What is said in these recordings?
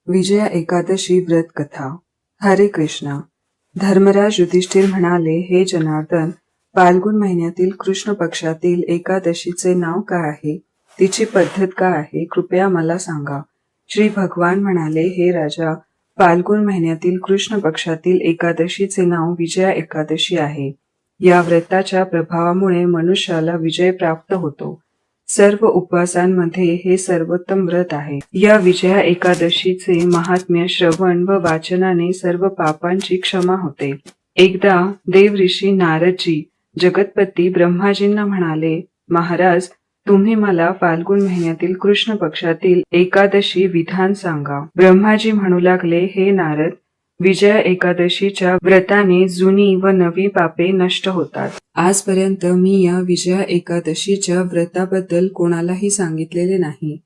विजया एकादशी व्रत कथा. हरे कृष्णा. धर्मराज युधिष्ठिर म्हणाले, हे जनार्दन, फाल्गुन महिन्यातील कृष्ण पक्षातील एकादशीचे नाव काय आहे, तिची पद्धत काय आहे, कृपया मला सांगा. श्री भगवान म्हणाले, हे राजा, फाल्गुन महिन्यातील कृष्ण पक्षातील एकादशीचे नाव विजया एकादशी आहे. या व्रताच्या प्रभावामुळे मनुष्याला विजय प्राप्त होतो. सर्व उपवासांमध्ये हे सर्वोत्तम व्रत आहे. या विजया एकादशीचे महात्म्य श्रवण व वाचनाने सर्व पापांची क्षमा होते. एकदा देव ऋषी नारदजी जगतपती ब्रह्माजींना म्हणाले, महाराज, तुम्ही मला फाल्गुन महिन्यातील कृष्ण पक्षातील एकादशी विधान सांगा. ब्रह्माजी म्हणू लागले, हे नारद, विजया एकादशीच्या व्रताने जुनी व नवी पापे नष्ट होतात. आजपर्यंत मी या विजया एकादशीच्या व्रताबद्दल कोणालाही सांगितलेले नाही.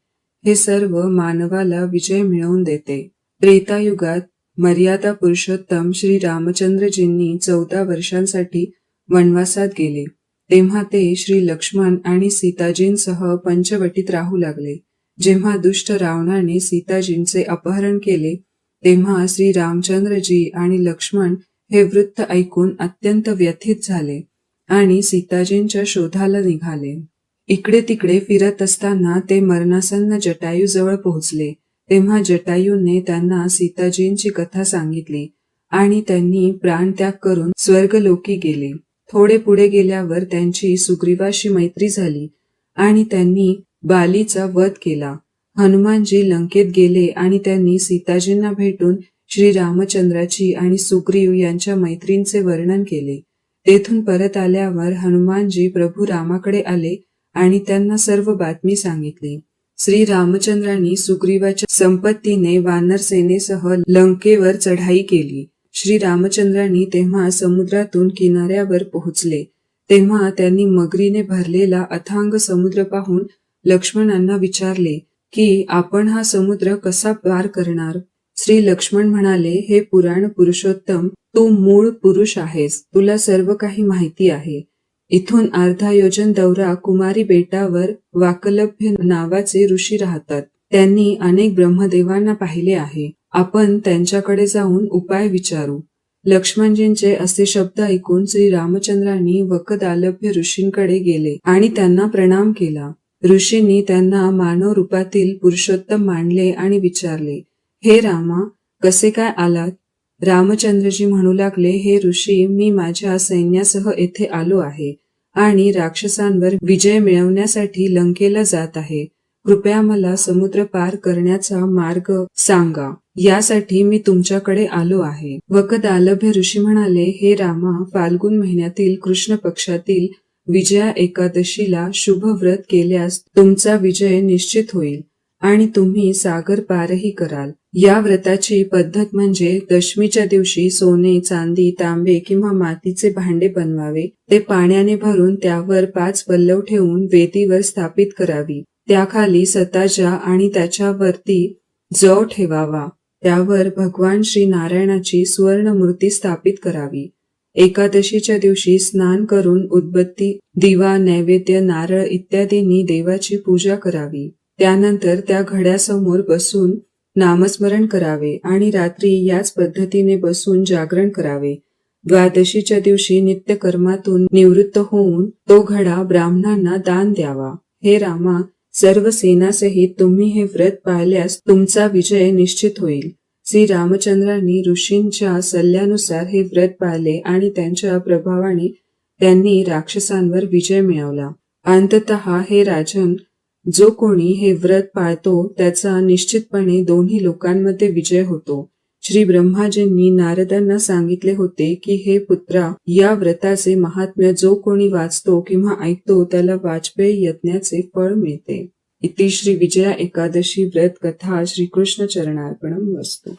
हे सर्व मानवाला विजय मिळवून देते. त्रेतायुगात मर्यादा पुरुषोत्तम श्री रामचंद्रजींनी 14 वर्षांसाठी वनवासात गेले. तेव्हा ते श्री लक्ष्मण आणि सीताजींसह पंचवटीत राहू लागले. जेव्हा दुष्ट रावणाने सीताजींचे अपहरण केले, तेव्हा श्री रामचंद्रजी आणि लक्ष्मण हे वृत्त ऐकून अत्यंत व्यथित झाले आणि सीताजींच्या शोधाला निघाले. इकडे तिकडे फिरत असताना ते मरणासन्न जटायूजवळ पोहोचले. तेव्हा जटायूने त्यांना सीताजींची कथा सांगितली आणि त्यांनी प्राणत्याग करून स्वर्गलोकी गेले. थोडे पुढे गेल्यावर त्यांची सुग्रीवाशी मैत्री झाली आणि त्यांनी बालीचा वध केला. हनुमानजी लंकेत गेले आणि त्यांनी सीताजींना भेटून श्री रामचंद्राची आणि सुग्रीव यांच्या मैत्रींचे वर्णन केले. तेथून परत आल्यावर हनुमानजी प्रभू रामाकडे आले आणि त्यांना सर्व बातमी सांगितली. श्री रामचंद्रांनी सुग्रीवाच्या संपत्तीने वानर सेनेसह लंकेवर चढाई केली. श्री रामचंद्रांनी तेव्हा समुद्रातून किनाऱ्यावर पोहोचले. तेव्हा त्यांनी मगरीने भरलेला अथांग समुद्र पाहून लक्ष्मणांना विचारले की आपण हा समुद्र कसा पार करणार. श्री लक्ष्मण म्हणाले, हे पुराण पुरुषोत्तम, तू मूळ पुरुष आहेस, तुला सर्व काही माहिती आहे. इथून अर्धा योजन दौरा कुमारी बेटावर वाकलभ्य नावाचे ऋषी राहतात. त्यांनी अनेक ब्रह्मदेवांना पाहिले आहे. आपण त्यांच्याकडे जाऊन उपाय विचारू. लक्ष्मणजींचे असे शब्द ऐकून श्री रामचंद्रांनी वकदालभ्य ऋषींकडे गेले आणि त्यांना प्रणाम केला. ऋषींनी त्यांना मानव रूपातील पुरुषोत्तम मानले आणि विचारले, हे रामा, कसे काय आलात. रामचंद्रजी म्हणू लागले, हे ऋषी, मी माझ्या सैन्यासह येथे आलो आहे आणि राक्षसांवर विजय मिळवण्यासाठी लंकेला जात आहे. कृपया मला समुद्र पार करण्याचा मार्ग सांगा. यासाठी मी तुमच्याकडे आलो आहे. वकदालभ्य ऋषी म्हणाले, हे रामा, फाल्गुन महिन्यातील कृष्ण पक्षातील विजया एकादशीला शुभ व्रत केल्यास तुमचा विजय निश्चित होईल आणि तुम्ही सागर पारही कराल. या व्रताची पद्धत म्हणजे दशमीच्या दिवशी सोने, चांदी, तांबे किंवा मातीचे भांडे बनवावे. ते पाण्याने भरून त्यावर 5 पल्लव ठेवून वेदीवर स्थापित करावी. त्याखाली सताजा आणि त्याच्यावरती जव ठेवावा. त्यावर भगवान श्री नारायणाची सुवर्ण मूर्ती स्थापित करावी. एकादशीच्या दिवशी स्नान करून उदबत्ती, दिवा, नैवेद्य, नारळ इत्यादींनी देवाची पूजा करावी. त्यानंतर त्या घड्यासमोर बसून नामस्मरण करावे आणि रात्री याच पद्धतीने बसून जागरण करावे. द्वादशीच्या दिवशी नित्यकर्मातून निवृत्त होऊन तो घडा ब्राह्मणांना दान द्यावा. हे रामा, सर्व सेनासहित तुम्ही हे व्रत पाळल्यास तुमचा विजय निश्चित होईल. श्री रामचंद्रांनी ऋषींच्या सल्ल्यानुसार हे व्रत पाळले आणि त्यांच्या प्रभावाने त्यांनी राक्षसांवर विजय मिळवला. अंततः हे राजन, जो कोणी हे व्रत पाळतो त्याचा निश्चितपणे दोन्ही लोकांमध्ये विजय होतो. श्री ब्रह्माजींनी नारदांना सांगितले होते की हे पुत्रा, या व्रताचे महात्म्य जो कोणी वाचतो किंवा ऐकतो त्याला वाजपेयी यज्ञाचे फळ मिळते. इति श्री विजया एकादशी व्रत कथा. श्रीकृष्ण चरणार्पणमस्तु.